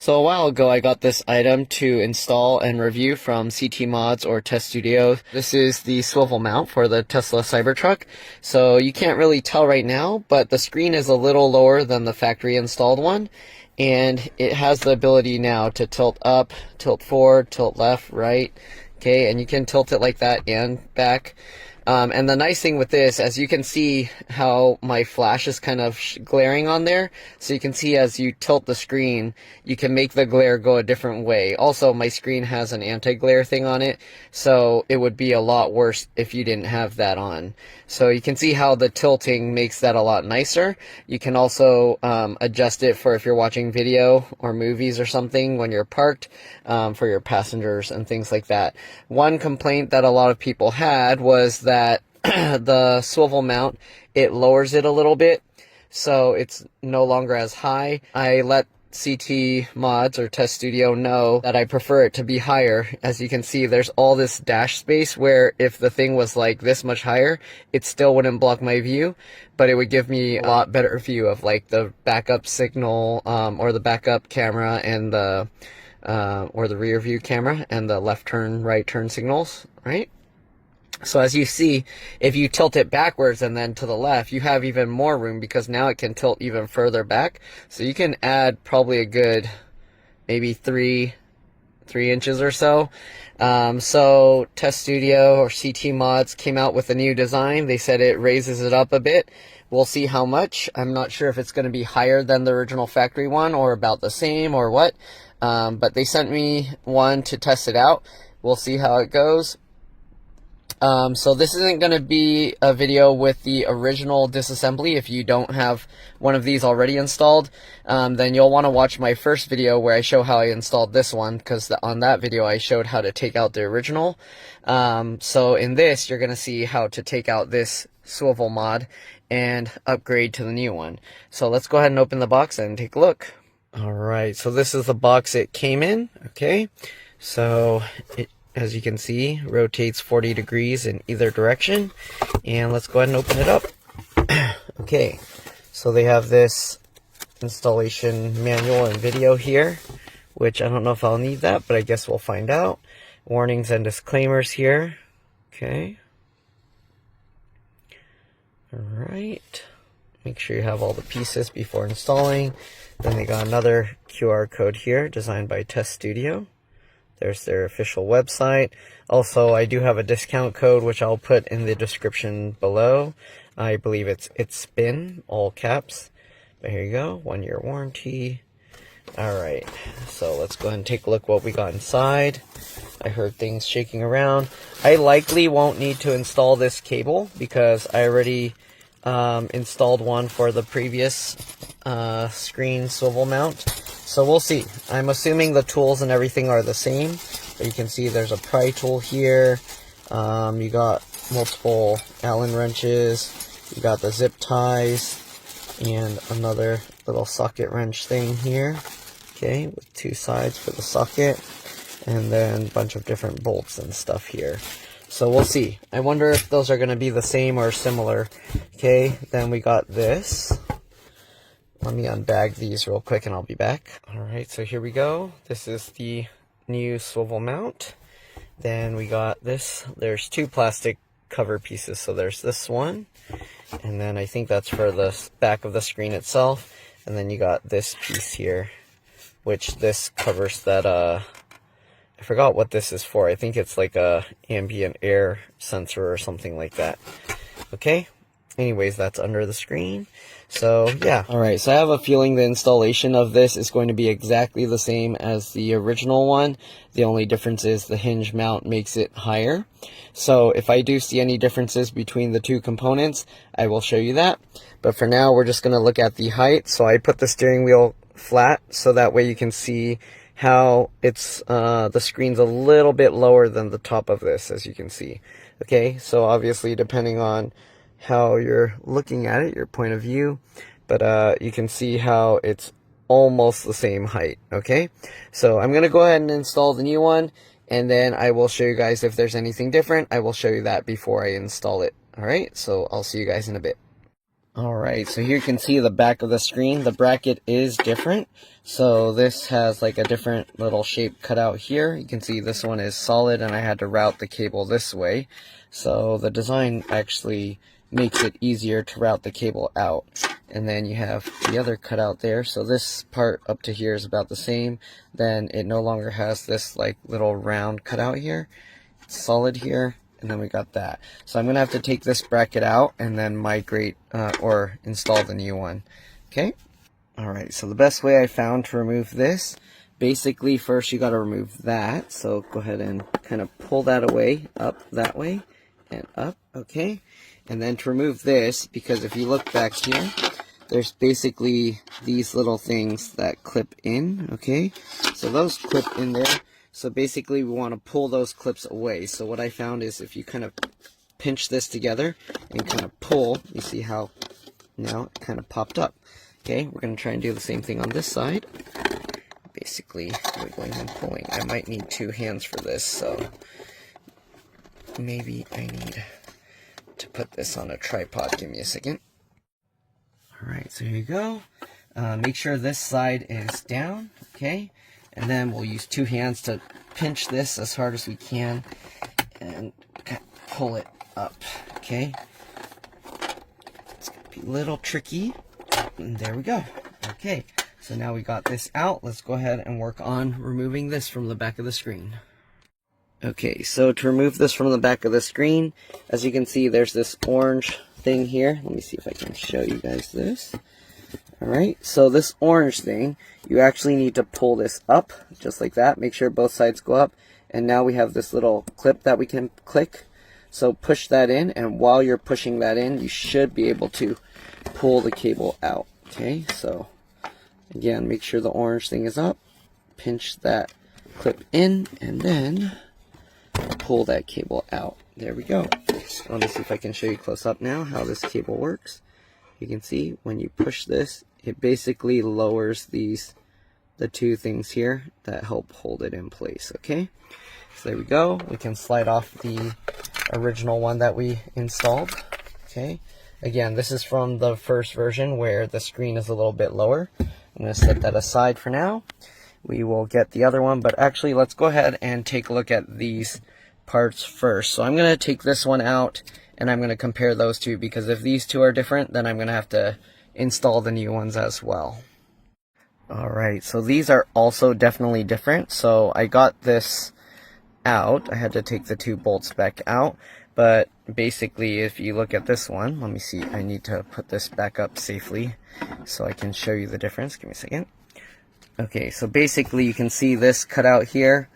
So a while ago I got this item to install and review from CT Mods or Tesstudio. This is the swivel mount for the Tesla Cybertruck. So you can't really tell right now, but the screen is a little lower than the factory installed one. And it has the ability now to tilt up, tilt forward, tilt left, right. Okay, and you can tilt it like that and back. And the nice thing with this, as you can see how my flash is kind of glaring on there, so you can see as you tilt the screen, you can make the glare go a different way. Also, my screen has an anti-glare thing on it, so it would be a lot worse if you didn't have that on. So you can see how the tilting makes that a lot nicer. You can also adjust it for if you're watching video or movies or something when you're parked, for your passengers and things like that. One complaint that a lot of people had was that the swivel mount, it lowers it a little bit, so it's no longer as high. I let CT Mods or Tesstudio know that I prefer it to be higher. As you can see, there's all this dash space where if the thing was like this much higher, it still wouldn't block my view, but it would give me a lot better view of like the backup signal, or the backup camera and the or the rear view camera and the left turn, right turn signals, right? So as you see, if you tilt it backwards and then to the left, you have even more room because now it can tilt even further back. So you can add probably a good, maybe three inches or so. So Tesstudio or CT Mods came out with a new design. They said it raises it up a bit. We'll see how much. I'm not sure if it's going to be higher than the original factory one or about the same or what. But they sent me one to test it out. We'll see how it goes. So this isn't going to be a video with the original disassembly. If you don't have one of these already installed, then you'll want to watch my first video where I show how I installed this one, because on that video I showed how to take out the original. So in this, you're going to see how to take out this swivel mod and upgrade to the new one. So let's go ahead and open the box and take a look. Alright, so this is the box it came in. Okay, so it, as you can see, rotates 40 degrees in either direction. And let's go ahead and open it up. Okay, so they have this installation manual and video here, which I don't know if I'll need that, but I guess we'll find out. Warnings and disclaimers here. Okay. Alright. Make sure you have all the pieces before installing. Then they got another QR code here, designed by Tesstudio. There's their official website. Also, I do have a discount code, which I'll put in the description below. I believe it's SPIN, all caps. But here you go, 1-year warranty. Alright, so let's go ahead and take a look what we got inside. I heard things shaking around. I likely won't need to install this cable because I already installed one for the previous screen swivel mount. So we'll see. I'm assuming the tools and everything are the same. But you can see there's a pry tool here. You got multiple Allen wrenches. You got the zip ties. And another little socket wrench thing here. Okay, with 2 sides for the socket. And then a bunch of different bolts and stuff here. So we'll see. I wonder if those are going to be the same or similar. Okay, then we got this. Let me unbag these real quick and I'll be back. Alright, so here we go. This is the new swivel mount. Then we got this. There's 2 plastic cover pieces. So there's this one. And then I think that's for the back of the screen itself. And then you got this piece here, which this covers that, I forgot what this is for. I think it's like a ambient air sensor or something like that. Okay. Anyways, that's under the screen. So, yeah. Alright, so I have a feeling the installation of this is going to be exactly the same as the original one. The only difference is the hinge mount makes it higher. So, if I do see any differences between the 2 components, I will show you that. But for now, we're just going to look at the height. So, I put the steering wheel flat so that way you can see how it's, the screen's a little bit lower than the top of this, as you can see. Okay, so obviously depending on how you're looking at it, your point of view, but you can see how it's almost the same height. Okay, so I'm gonna go ahead and install the new one, and then I will show you guys if there's anything different. I will show you that before I install it. All right, so I'll see you guys in a bit. Alright, so here you can see the back of the screen. The bracket is different. So this has like a different little shape cut out here. You can see this one is solid and I had to route the cable this way. So the design actually makes it easier to route the cable out. And then you have the other cutout there. So this part up to here is about the same. Then it no longer has this like little round cutout here. It's solid here. And then we got that. So I'm going to have to take this bracket out and then migrate or install the new one. Okay? Alright, so the best way I found to remove this, basically first you got to remove that. So go ahead and kind of pull that away, up that way, and up, okay? And then to remove this, because if you look back here, there's basically these little things that clip in, okay? So those clip in there. So basically we want to pull those clips away. So what I found is if you kind of pinch this together and kind of pull, you see how now it kind of popped up. Okay, we're going to try and do the same thing on this side. Basically wiggling and pulling. I might need two hands for this, so maybe I need to put this on a tripod. Give me a second. Alright, so here you go. Make sure this side is down, okay? And then we'll use two hands to pinch this as hard as we can and pull it up, okay? It's going to be a little tricky. And there we go. Okay, so now we got this out. Let's go ahead and work on removing this from the back of the screen. Okay, so to remove this from the back of the screen, as you can see, there's this orange thing here. Let me see if I can show you guys this. Alright, so this orange thing, you actually need to pull this up, just like that. Make sure both sides go up. And now we have this little clip that we can click. So push that in, and while you're pushing that in, you should be able to pull the cable out. Okay, so again, make sure the orange thing is up. Pinch that clip in, and then pull that cable out. There we go. Let me see if I can show you close up now how this cable works. You can see when you push this, it basically lowers the two things here that help hold it in place, okay? So there we go. We can slide off the original one that we installed, okay? Again, this is from the first version where the screen is a little bit lower. I'm going to set that aside for now. We will get the other one, but actually let's go ahead and take a look at these parts first. So I'm going to take this one out and I'm going to compare those two, because if these two are different, then I'm going to have to install the new ones as well. Alright, so these are also definitely different. So I got this out. I had to take the two bolts back out. But basically, if you look at this one, let me see, I need to put this back up safely so I can show you the difference. Give me a second. Okay, so basically you can see this cut out here.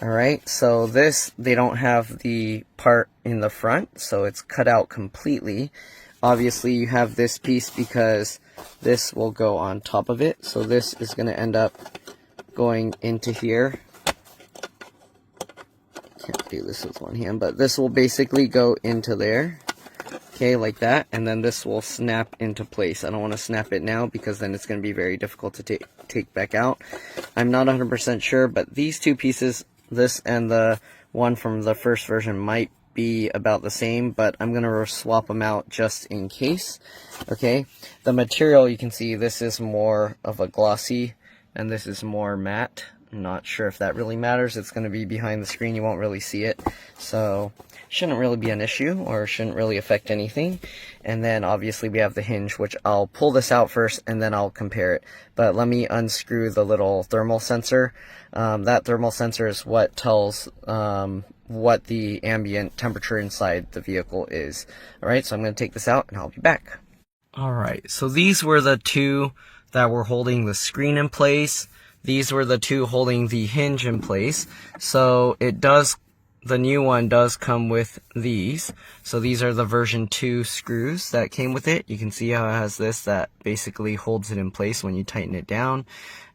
Alright, so this, they don't have the part in the front, so it's cut out completely. Obviously you have this piece because this will go on top of it, so this is going to end up going into here. Can't do this with one hand, but this will basically go into there. Okay, like that, and then this will snap into place. I don't want to snap it now because then it's going to be very difficult to take back out. I'm not 100% sure, but these two pieces, this and the one from the first version, might be about the same, but I'm going to swap them out just in case. Okay, the material, you can see this is more of a glossy and this is more matte. I'm not sure if that really matters. It's going to be behind the screen, you won't really see it, so shouldn't really be an issue or shouldn't really affect anything. And then obviously we have the hinge, which I'll pull this out first and then I'll compare it. But let me unscrew the little thermal sensor. That thermal sensor is what tells what the ambient temperature inside the vehicle is. Alright, so I'm going to take this out and I'll be back. Alright, so these were the two that were holding the screen in place. These were the two holding the hinge in place. So the new one does come with these. So these are the version 2 screws that came with it. You can see how it has this that basically holds it in place when you tighten it down.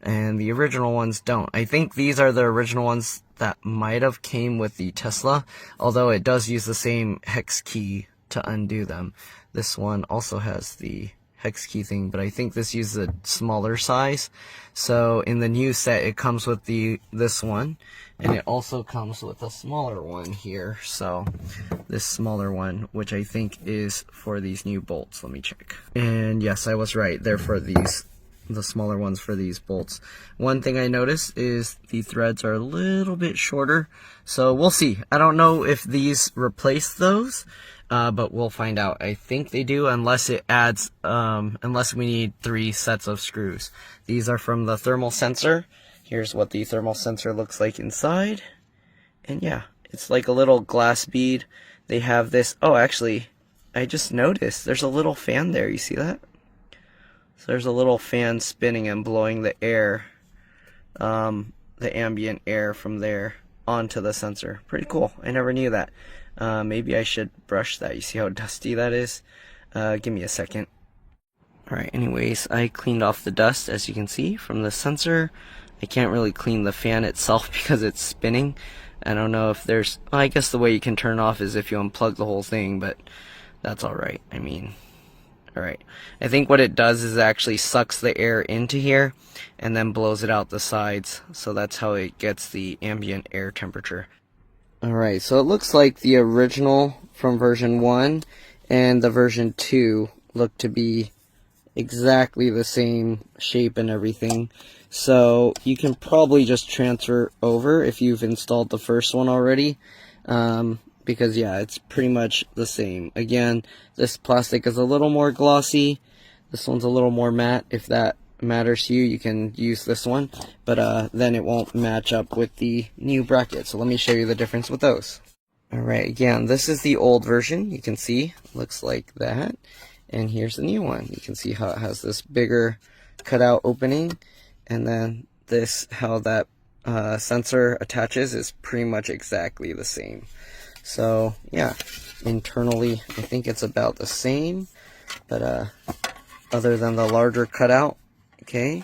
And the original ones don't. I think these are the original ones that might have came with the Tesla, although it does use the same hex key to undo them. This one also has the hex key thing, but I think this uses a smaller size. So in the new set, it comes with this one, and it also comes with a smaller one here. So this smaller one, which I think is for these new bolts. Let me check. And yes, I was right. They're for the smaller ones for these bolts. One thing I noticed is the threads are a little bit shorter, so we'll see. I don't know if these replace those, but we'll find out. I think they do, unless it adds, unless we need 3 sets of screws. These are from the thermal sensor. Here's what the thermal sensor looks like inside. And yeah, it's like a little glass bead. They have this, oh actually, I just noticed there's a little fan there, you see that? So there's a little fan spinning and blowing the air, the ambient air from there onto the sensor. Pretty cool. I never knew that. Maybe I should brush that. You see how dusty that is? Give me a second. Alright, anyways, I cleaned off the dust, as you can see, from the sensor. I can't really clean the fan itself because it's spinning. I don't know if there's... Well, I guess the way you can turn it off is if you unplug the whole thing, but that's alright. I mean... Alright, I think what it does is it actually sucks the air into here and then blows it out the sides. So that's how it gets the ambient air temperature. Alright, so it looks like the original from version 1 and the version 2 look to be exactly the same shape and everything. So you can probably just transfer over if you've installed the first one already. Because yeah, it's pretty much the same. Again, this plastic is a little more glossy. This one's a little more matte. If that matters to you, you can use this one. But then it won't match up with the new bracket. So let me show you the difference with those. Alright, again, this is the old version. You can see, looks like that. And here's the new one. You can see how it has this bigger cutout opening. And then this, how that sensor attaches is pretty much exactly the same. So yeah, internally I think it's about the same, but other than the larger cutout, okay,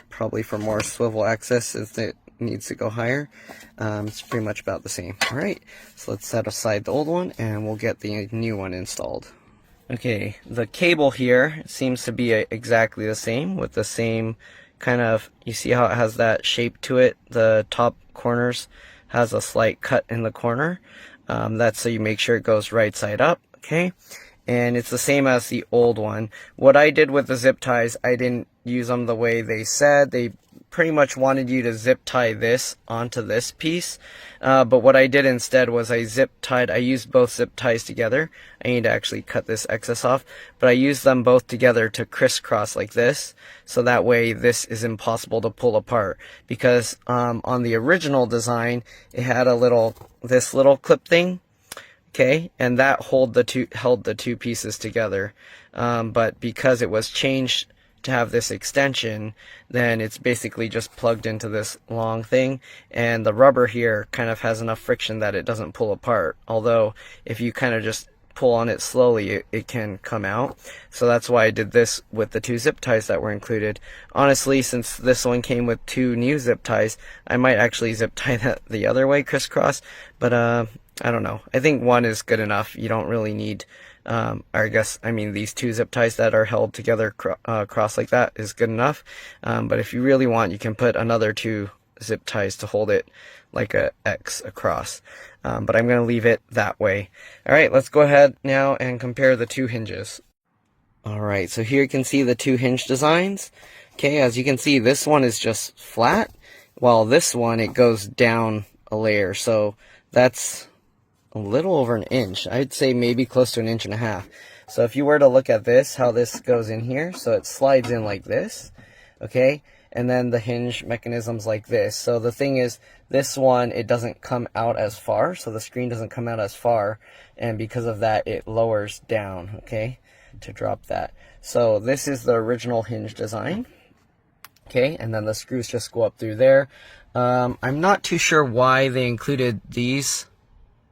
probably for more swivel access if it needs to go higher, it's pretty much about the same. Alright, so let's set aside the old one and we'll get the new one installed. Okay, the cable here seems to be exactly the same, with the same kind of, you see how it has that shape to it, the top corners has a slight cut in the corner. That's so you make sure it goes right side up, okay? And it's the same as the old one. What I did with the zip ties, I didn't use them the way they said. They pretty much wanted you to zip tie this onto this piece. But what I did instead was I used both zip ties together. I need to actually cut this excess off. But I used them both together to crisscross like this. So that way this is impossible to pull apart. Because on the original design, it had this little clip thing. Okay, and that held the two pieces together. But because it was changed to have this extension, then it's basically just plugged into this long thing, and the rubber here kind of has enough friction that it doesn't pull apart. Although if you kind of just pull on it slowly, it can come out. So that's why I did this with the 2 zip ties that were included. Honestly, since this one came with 2 new zip ties, I might actually zip tie that the other way, crisscross, but I don't know. I think 1 is good enough. You don't really need, these 2 zip ties that are held together cross like that is good enough. But if you really want, you can put another 2 zip ties to hold it like a X across. But I'm going to leave it that way. Alright, let's go ahead now and compare the 2 hinges. Alright, so here you can see the 2 hinge designs. Okay, as you can see, this one is just flat, while this one, it goes down a layer. So that's a little over an inch. I'd say maybe close to 1.5 inches. So if you were to look at this, how this goes in here, so it slides in like this, okay? And then the hinge mechanism's like this. So the thing is, this one, it doesn't come out as far, so the screen doesn't come out as far, and because of that, it lowers down, okay, to drop that. So this is the original hinge design, okay, and then the screws just go up through there. I'm not too sure why they included these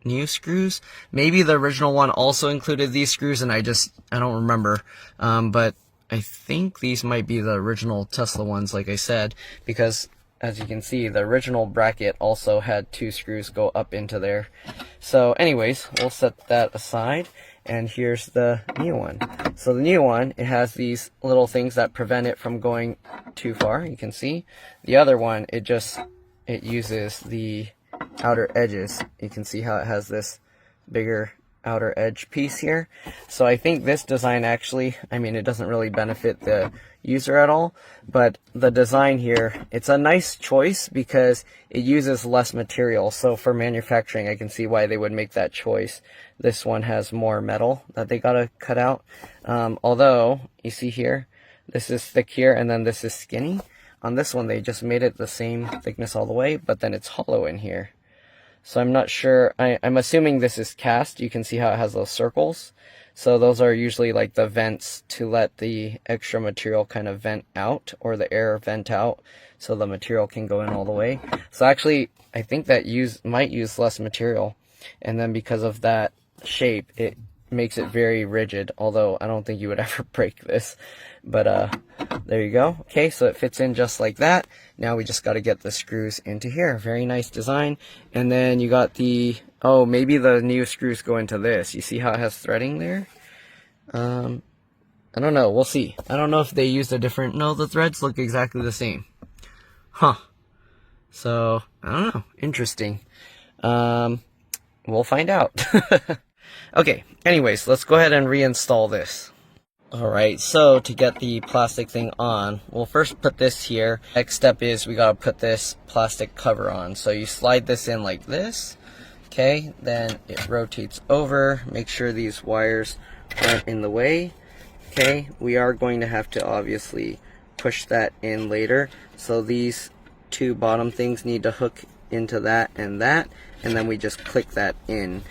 new screws. Maybe the original one also included these screws and I don't remember. But I think these might be the original Tesla ones, like I said, because as you can see, the original bracket also had 2 screws go up into there. So anyways, we'll set that aside, and here's the new one. So the new one, it has these little things that prevent it from going too far, you can see. The other one, it uses the outer edges. You can see how it has this bigger outer edge piece here. So I think this design actually, I mean, it doesn't really benefit the user at all, but the design here, it's a nice choice because it uses less material. So for manufacturing, I can see why they would make that choice. This one has more metal that they gotta cut out. Although, you see here, this is thick here and then this is skinny. On this one, they just made it the same thickness all the way, but then it's hollow in here. So I'm not sure, I'm assuming this is cast. You can see how it has those circles. So those are usually like the vents to let the extra material kind of vent out, or the air vent out, so the material can go in all the way. So actually, I think that might use less material. And then because of that shape, it makes it very rigid, although I don't think you would ever break this. But there you go. Okay, so it fits in just like that. Now we just got to get the screws into here. Very nice design. And then you got the, oh, maybe the new screws go into this. You see how it has threading there? I don't know, we'll see. I don't know if they used a different, no, the threads look exactly the same. Huh. So, I don't know, interesting. We'll find out. Okay, anyways, let's go ahead and reinstall this. Alright, so to get the plastic thing on, we'll first put this here. Next step is we gotta put this plastic cover on. So you slide this in like this. Okay, then it rotates over. Make sure these wires aren't in the way. Okay, we are going to have to obviously push that in later. So these 2 bottom things need to hook into that, and then we just click that in.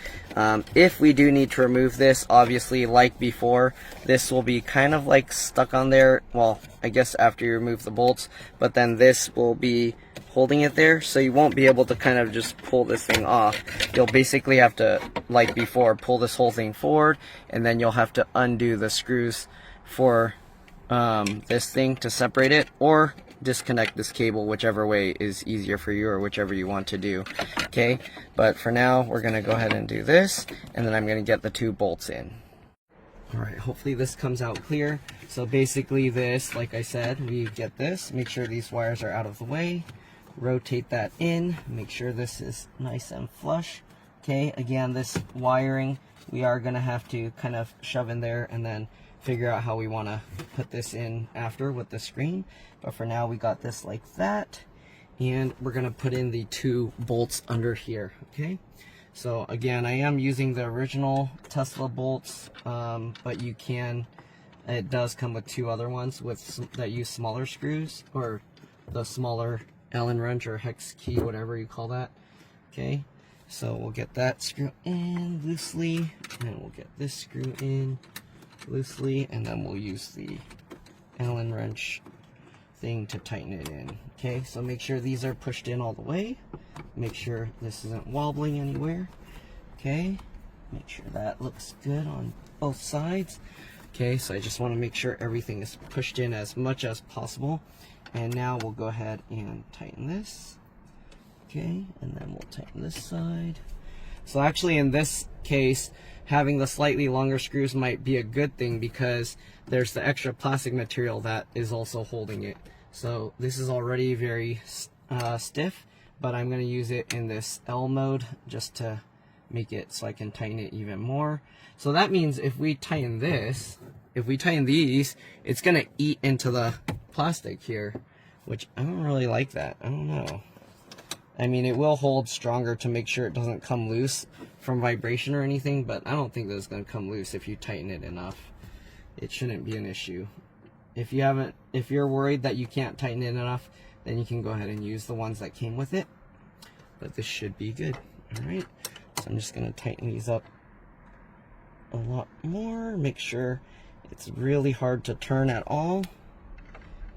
If we do need to remove this, obviously like before, this will be kind of like stuck on there, well, I guess after you remove the bolts, but then this will be holding it there, so you won't be able to kind of just pull this thing off. You'll basically have to, like before, pull this whole thing forward, and then you'll have to undo the screws for this thing to separate it, or disconnect this cable, whichever way is easier for you, or whichever you want to do. Okay, but for now we're gonna go ahead and do this, and then I'm gonna get the 2 bolts in. Alright, hopefully this comes out clear. So basically this, like I said, we get this, make sure these wires are out of the way, rotate that in, make sure this is nice and flush. Okay, again, this wiring we are gonna have to kind of shove in there and then figure out how we want to put this in after with the screen. But for now we got this like that, and we're going to put in the 2 bolts under here. Okay, so again, I am using the original Tesla bolts, but you can, it does come with 2 other ones that use smaller screws, or the smaller Allen wrench or hex key, whatever you call that. Okay, so we'll get that screw in loosely, and we'll get this screw in loosely, and then we'll use the Allen wrench thing to tighten it in. Okay, so make sure these are pushed in all the way. Make sure this isn't wobbling anywhere. Okay, make sure that looks good on both sides. Okay, so I just want to make sure everything is pushed in as much as possible. And now we'll go ahead and tighten this. Okay, and then we'll tighten this side. So actually in this case, having the slightly longer screws might be a good thing, because there's the extra plastic material that is also holding it. So this is already very stiff, but I'm going to use it in this L mode just to make it so I can tighten it even more. So that means if we tighten this, if we tighten these, it's going to eat into the plastic here, which I don't really like that. I don't know. I mean, it will hold stronger to make sure it doesn't come loose from vibration or anything, but I don't think that it's going to come loose if you tighten it enough. It shouldn't be an issue. If you're worried that you can't tighten it enough, then you can go ahead and use the ones that came with it. But this should be good. Alright, so I'm just going to tighten these up a lot more, make sure it's really hard to turn at all,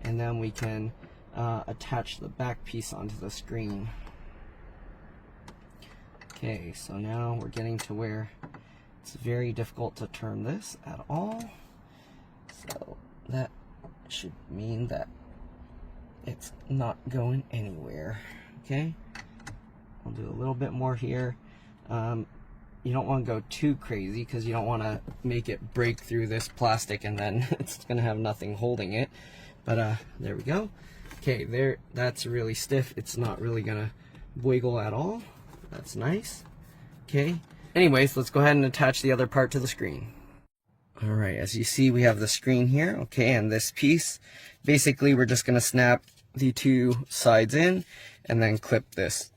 and then we can attach the back piece onto the screen. Okay, so now we're getting to where it's very difficult to turn this at all. So that should mean that it's not going anywhere. Okay, I'll do a little bit more here. You don't want to go too crazy because you don't want to make it break through this plastic and then it's going to have nothing holding it. But there we go. Okay, there, that's really stiff. It's not really going to wiggle at all. That's nice. Okay, anyways, let's go ahead and attach the other part to the screen. All right, as you see, we have the screen here. Okay, and this piece, basically we're just going to snap the two sides in and then clip this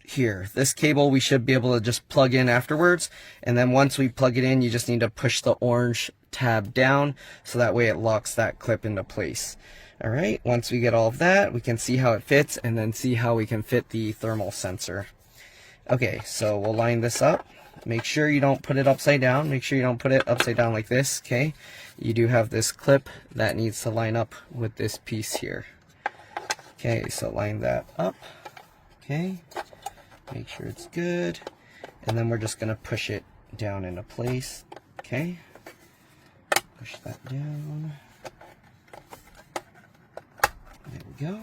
here. This cable we should be able to just plug in afterwards, and then once we plug it in, you just need to push the orange tab down so that way it locks that clip into place. All right, once we get all of that, we can see how it fits and then see how we can fit the thermal sensor. Okay, so we'll line this up. Make sure you don't put it upside down. Make sure you don't put it upside down like this. Okay, you do have this clip that needs to line up with this piece here. Okay, so line that up. Okay, make sure it's good, and then we're just going to push it down into place. Okay, push that down. There we go.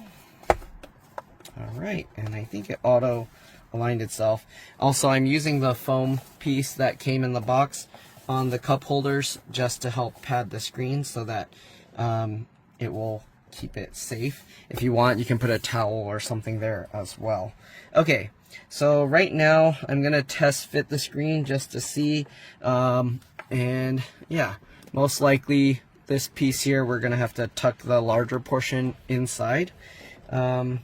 All right, and I think it auto aligned itself. Also, I'm using the foam piece that came in the box on the cup holders just to help pad the screen so that it will keep it safe. If you want, you can put a towel or something there as well. Okay, so right now I'm gonna test fit the screen just to see, and yeah, most likely this piece here we're gonna have to tuck the larger portion inside, and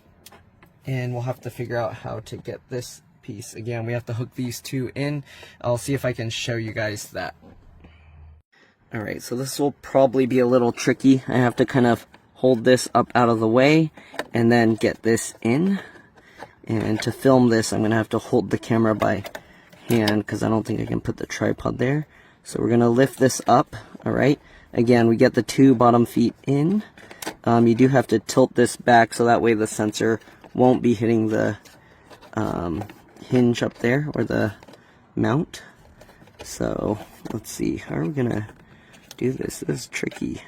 we'll have to figure out how to get this piece. Again, we have to hook these two in. I'll see if I can show you guys that. Alright, so this will probably be a little tricky. I have to kind of hold this up out of the way and then get this in. And to film this, I'm going to have to hold the camera by hand because I don't think I can put the tripod there. So we're going to lift this up. Alright, again, we get the two bottom feet in. You do have to tilt this back so that way the sensor won't be hitting the hinge up there, or the mount. So let's see, how are we gonna do this? This is tricky.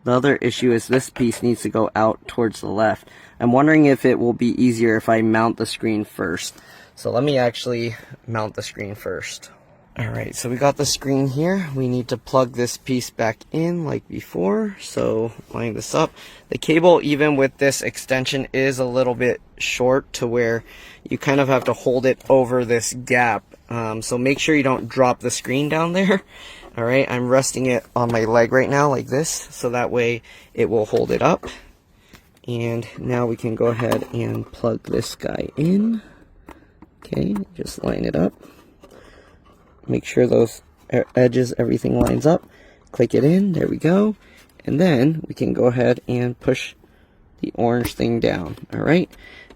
The other issue is this piece needs to go out towards the left. I'm wondering if it will be easier if I mount the screen first. So let me actually mount the screen first. Alright, so we got the screen here. We need to plug this piece back in like before. So line this up. The cable, even with this extension, is a little bit short to where you kind of have to hold it over this gap. So make sure you don't drop the screen down there. Alright, I'm resting it on my leg right now like this, so that way it will hold it up. And now we can go ahead and plug this guy in. Okay, just line it up. Make sure those edges, everything lines up. Click it in, there we go. And then we can go ahead and push the orange thing down. Alright,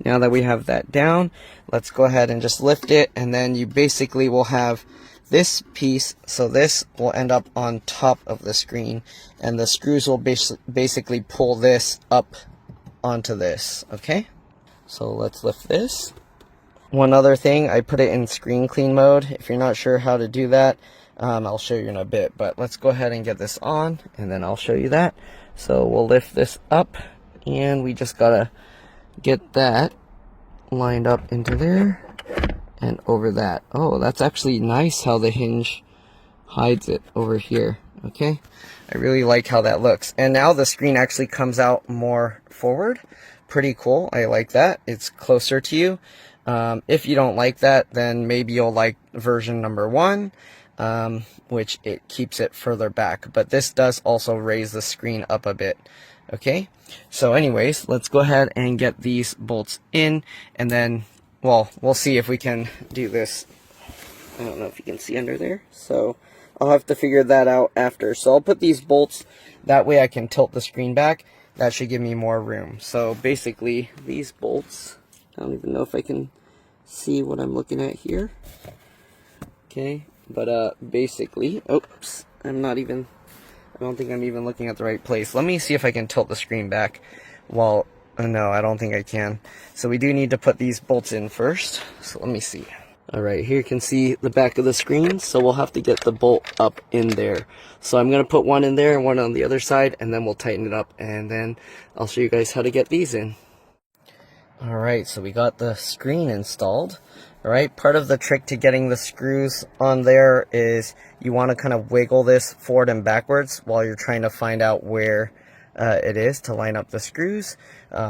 now that we have that down, let's go ahead and just lift it, and then you basically will have this piece, so this will end up on top of the screen, and the screws will basically pull this up onto this. Okay, so let's lift this. One other thing, I put it in screen clean mode. If you're not sure how to do that, I'll show you in a bit, but let's go ahead and get this on and then I'll show you that. So we'll lift this up, and we just gotta get that lined up into there and over that. Oh, that's actually nice how the hinge hides it over here. Okay, I really like how that looks. And now the screen actually comes out more forward. Pretty cool, I like that. It's closer to you. If you don't like that, then maybe you'll like version number 1, which it keeps it further back. But this does also raise the screen up a bit. Okay, so anyways, let's go ahead and get these bolts in, and then, well, we'll see if we can do this. I don't know if you can see under there, so I'll have to figure that out after. So I'll put these bolts, that way I can tilt the screen back. That should give me more room. So basically, these bolts, I don't even know if I can see what I'm looking at here. Okay, but basically, oops, I don't think I'm even looking at the right place. Let me see if I can tilt the screen back. Well, no, I don't think I can. So we do need to put these bolts in first. So let me see. Alright, here you can see the back of the screen, so we'll have to get the bolt up in there. So I'm going to put one in there and one on the other side, and then we'll tighten it up, and then I'll show you guys how to get these in. Alright, so we got the screen installed. Alright, part of the trick to getting the screws on there is you want to kind of wiggle this forward and backwards while you're trying to find out where it is to line up the screws.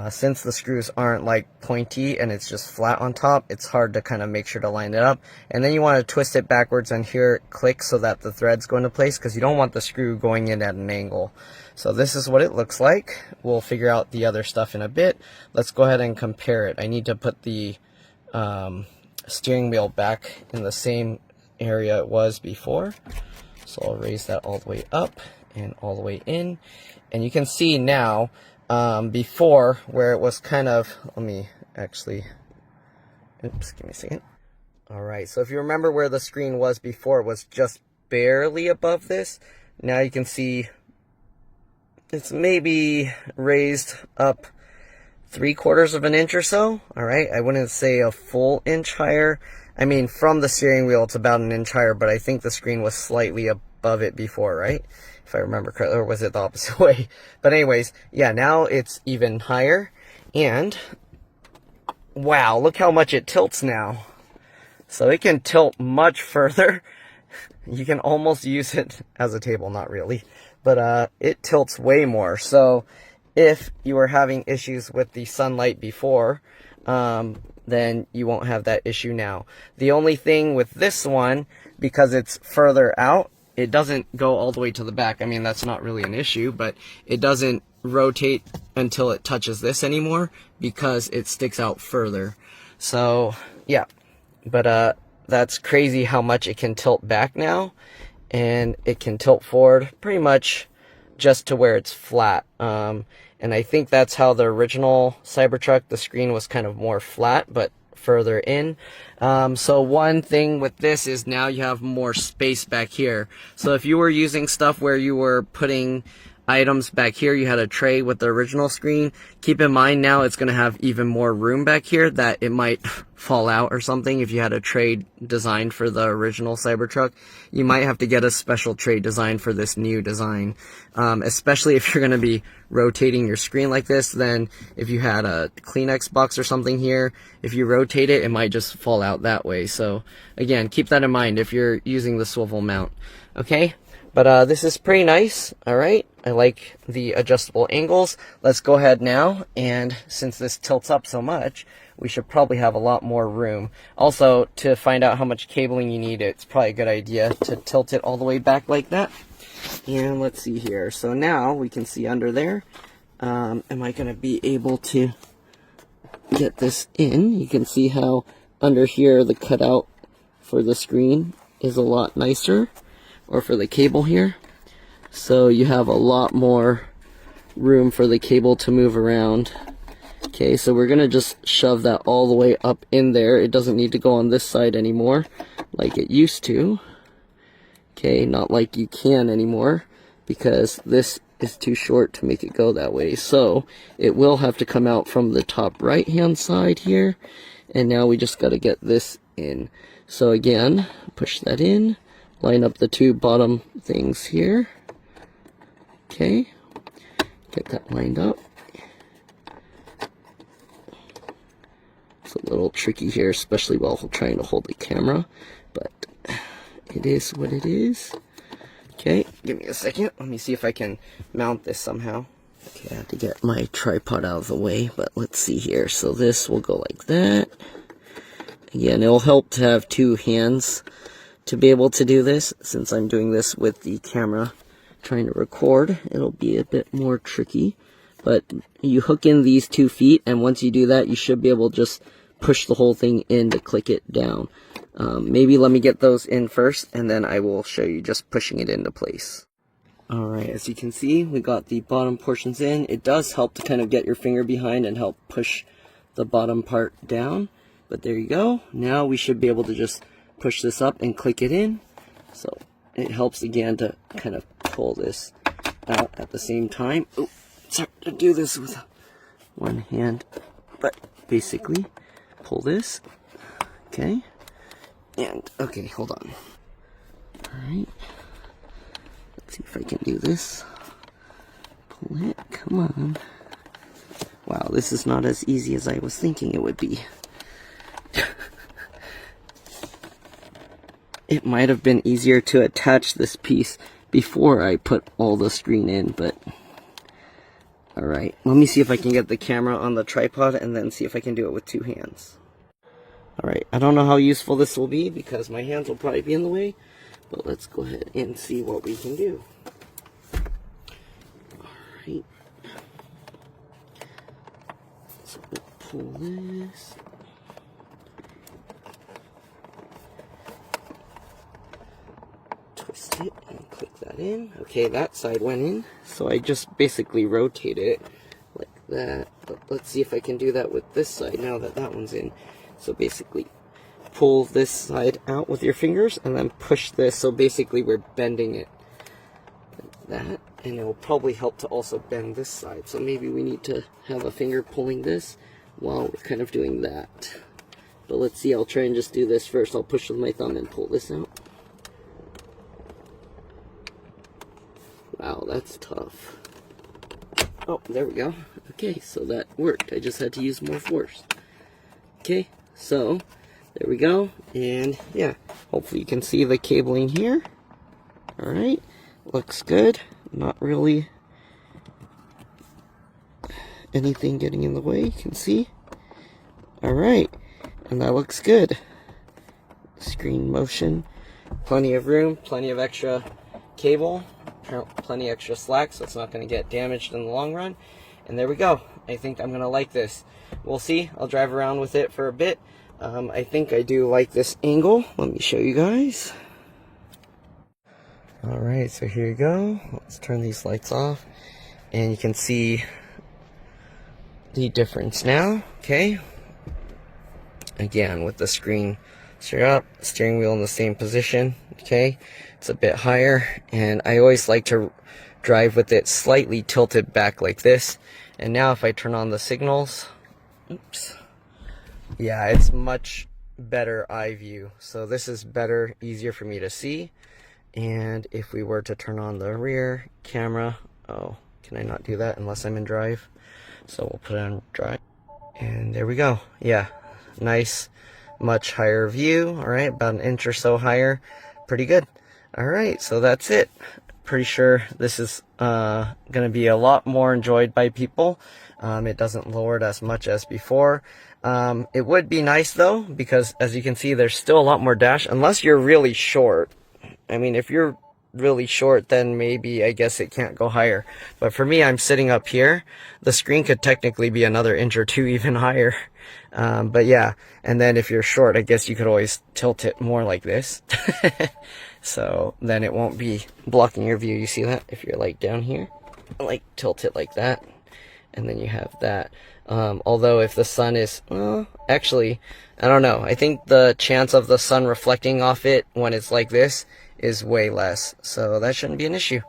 Since the screws aren't like pointy and it's just flat on top, it's hard to kind of make sure to line it up. And then you want to twist it backwards and hear it click so that the threads go into place, because you don't want the screw going in at an angle. So this is what it looks like. We'll figure out the other stuff in a bit. Let's go ahead and compare it. I need to put the steering wheel back in the same area it was before. So I'll raise that all the way up and all the way in. And you can see now, before, where it was kind of, let me actually, oops, give me a second. Alright, so if you remember where the screen was before, it was just barely above this. Now you can see it's maybe raised up 3/4 of an inch or so. Alright, I wouldn't say a full inch higher. I mean, from the steering wheel, it's about an inch higher, but I think the screen was slightly above it before, right? If I remember correctly, or was it the opposite way? But anyways, yeah, now it's even higher. And, wow, look how much it tilts now. So it can tilt much further. You can almost use it as a table, not really. But it tilts way more. So if you were having issues with the sunlight before, then you won't have that issue now. The only thing with this one, because it's further out, it doesn't go all the way to the back. I mean, that's not really an issue, but it doesn't rotate until it touches this anymore because it sticks out further. So, yeah. But that's crazy how much it can tilt back now, and it can tilt forward pretty much just to where it's flat. And I think that's how the original Cybertruck, the screen was kind of more flat, but further in. So one thing with this is now you have more space back here. So if you were using stuff where you were putting items back here, you had a tray with the original screen, keep in mind now it's going to have even more room back here that it might fall out or something. If you had a tray designed for the original Cybertruck, you might have to get a special tray designed for this new design, especially if you're going to be rotating your screen like this. Then if you had a Kleenex box or something here, if you rotate it, it might just fall out that way. So again, keep that in mind if you're using the swivel mount. Okay, but this is pretty nice. All right, I like the adjustable angles. Let's go ahead now, and since this tilts up so much, we should probably have a lot more room. Also, to find out how much cabling you need, it's probably a good idea to tilt it all the way back like that. And let's see here. So now we can see under there. Am I going to be able to get this in? You can see how under here the cutout for the screen is a lot nicer, or for the cable here. So you have a lot more room for the cable to move around. Okay, so we're going to just shove that all the way up in there. It doesn't need to go on this side anymore like it used to. Okay, not like you can anymore, because this is too short to make it go that way. So it will have to come out from the top right hand side here, and now we just got to get this in. So again, push that in, line up the two bottom things here. Okay, get that lined up. It's a little tricky here, especially while trying to hold the camera, but it is what it is. Okay, give me a second. Let me see if I can mount this somehow. Okay, I have to get my tripod out of the way, but let's see here. So this will go like that. Again, it'll help to have two hands to be able to do this. Since I'm doing this with the camera trying to record, it'll be a bit more tricky. But you hook in these 2 feet, and once you do that, you should be able to just push the whole thing in to click it down. Maybe let me get those in first, and then I will show you just pushing it into place. Alright, as you can see, we got the bottom portions in. It does help to kind of get your finger behind and help push the bottom part down. But there you go. Now we should be able to just push this up and click it in. So it helps again to kind of pull this out at the same time. Oh, it's hard to do this with one hand, but basically pull this. Okay, And, okay, hold on. Alright. Let's see if I can do this. Pull it. Come on. Wow, this is not as easy as I was thinking it would be. It might have been easier to attach this piece before I put all the screen in, but... Alright, let me see if I can get the camera on the tripod and then see if I can do it with 2 hands. Alright, I don't know how useful this will be because my hands will probably be in the way, but let's go ahead and see what we can do. Alright. So we'll pull this. Twist it and click that in. Okay, that side went in, so I just basically rotate it like that. But let's see if I can do that with this side now that that one's in. So basically pull this side out with your fingers and then push this, so basically we're bending it like that, and it will probably help to also bend this side. So maybe we need to have a finger pulling this while we're kind of doing that. But let's see, I'll try and just do this first. I'll push with my thumb and pull this out. Wow, that's tough. Oh, there we go. Okay, so that worked. I just had to use more force. Okay, so there we go. And yeah, hopefully you can see the cabling here. Alright, looks good. Not really anything getting in the way, you can see. Alright, and that looks good. Screen motion, plenty of room, plenty of extra cable, plenty extra slack, so it's not going to get damaged in the long run. And there we go. I think I'm going to like this. We'll see. I'll drive around with it for a bit. I think I do like this angle. Let me show you guys. Alright, so here you go. Let's turn these lights off. And you can see the difference now. Okay. Again, with the screen straight up, steering wheel in the same position. Okay. It's a bit higher, and I always like to drive with it slightly tilted back like this. And now if I turn on the signals, oops, yeah, it's much better eye view. So this is better, easier for me to see. And if we were to turn on the rear camera, oh, can I not do that unless I'm in drive? So we'll put it on drive, and there we go. Yeah, nice, much higher view. All right, about an inch or so higher. Pretty good. Alright, so that's it. Pretty sure this is going to be a lot more enjoyed by people. It doesn't lower it as much as before. It would be nice though, because as you can see, there's still a lot more dash, unless you're really short. I mean, if you're really short, then maybe, I guess it can't go higher. But for me, I'm sitting up here. The screen could technically be another inch or 2 even higher. But yeah, and then if you're short, I guess you could always tilt it more like this. So then it won't be blocking your view. You see that? If you're like down here, like tilt it like that, and then you have that. Although if the sun is, well, actually, I don't know. I think the chance of the sun reflecting off it when it's like this is way less. So that shouldn't be an issue.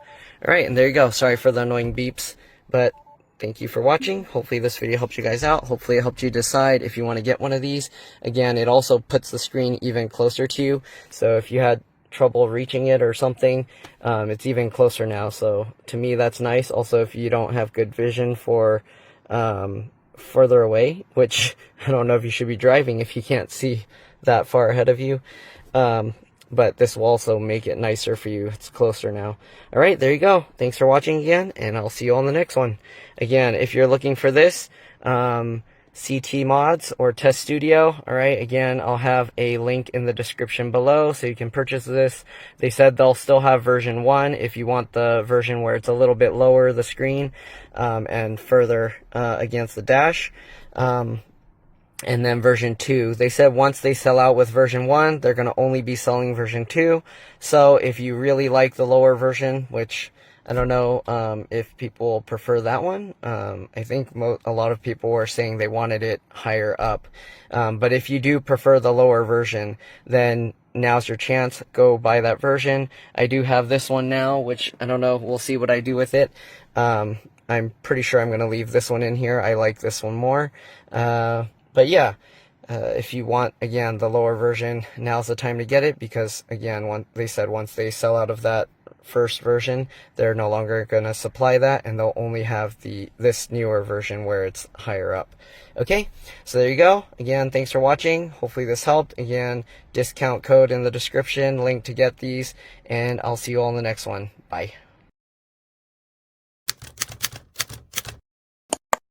Alright, and there you go. Sorry for the annoying beeps, but thank you for watching. Hopefully this video helped you guys out. Hopefully it helped you decide if you want to get one of these. Again, it also puts the screen even closer to you. So if you had trouble reaching it or something, it's even closer now. So to me, that's nice. Also, if you don't have good vision for further away, which I don't know if you should be driving if you can't see that far ahead of you. But this will also make it nicer for you. It's closer now. Alright, there you go. Thanks for watching again, and I'll see you on the next one. Again, if you're looking for this, CT Mods or Tesstudio, alright, again, I'll have a link in the description below so you can purchase this. They said they'll still have version 1 if you want the version where it's a little bit lower, the screen, and further against the dash. And then version 2. They said once they sell out with version 1, they're going to only be selling version 2. So if you really like the lower version, which I don't know if people prefer that one. I think a lot of people were saying they wanted it higher up. But if you do prefer the lower version, then now's your chance. Go buy that version. I do have this one now, which I don't know. We'll see what I do with it. I'm pretty sure I'm going to leave this one in here. I like this one more. But yeah, If you want, again, the lower version, now's the time to get it, because again, they said once they sell out of that first version, they're no longer going to supply that, and they'll only have this newer version where it's higher up. Okay, so there you go. Again, thanks for watching. Hopefully this helped. Again, discount code in the description, link to get these, and I'll see you all in the next one. Bye.